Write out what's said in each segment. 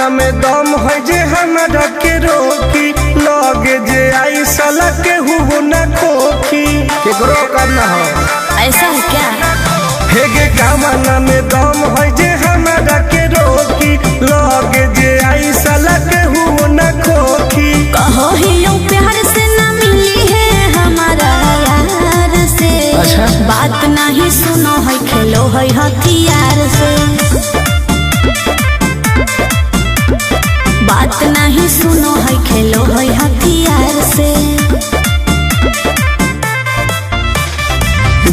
कामना में दम है जे हमरा के रोकी लगे जे आई साला के हु न खोखी केकरो करना हो ऐसा है क्या? हेगे कामना में दम है जे हमरा के रोकी लगे जे आई साला के हु न खोखी कहो ही यूं प्यार से ना मिली है हमारा यार से। अच्छा। बात नहीं सुनो है खेलो है हथियार से। बात नहीं सुनो है खेलो है हथियार से।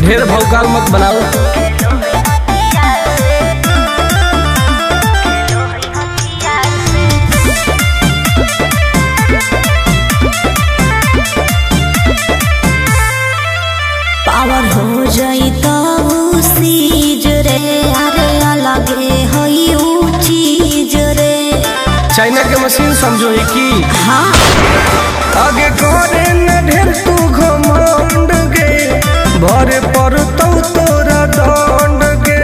ढेर भौकाल मत बनाओ। पावर हो जाई तो सीज रे अरे अलगे हई ऊ चीज रे। चाइना के मशीन समझो है की हाँ आगे करे न ढेर तू घमंड गे भरे पर तोरा दंड गे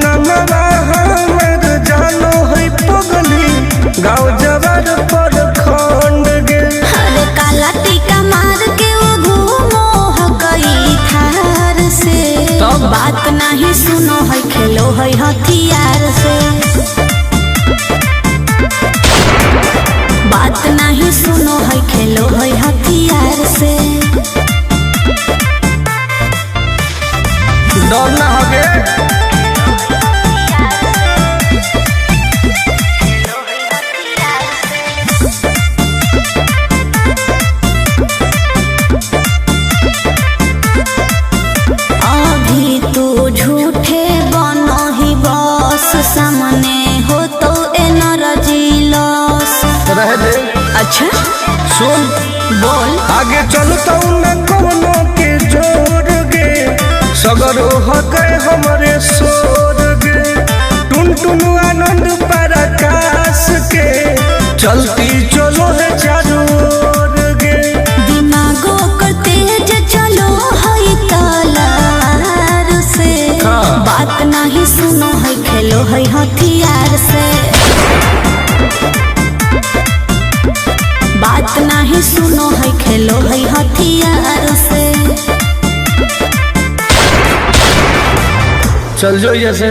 नमवा हमर जानो है पगली गाँव जवार पर खंड गे अरे काला टीका मार के वो घूमो हकई थार से। तब? बात नहीं सुनो है खेलो है हथियार से। बात नहीं सुनो है खेलो है हथियार से। डर ना होगे अभी तू झूठे बनो ही बस सामने हो तो एनर्जी लॉस। रह दे अच्छा सुन बोल। आगे चलता न कोनो के जोर गे सगर हो गए हमरे सोर गे टुन टुन आनंद पराकाश के चलती चलो है चारों ओर गे दिमागो कर तेज चलो है तलार से। हाँ। बात नहीं सुनो है खेलो है हथियार से। बात नहीं सुनो है खेलो है हथियार से। चल जो जैसे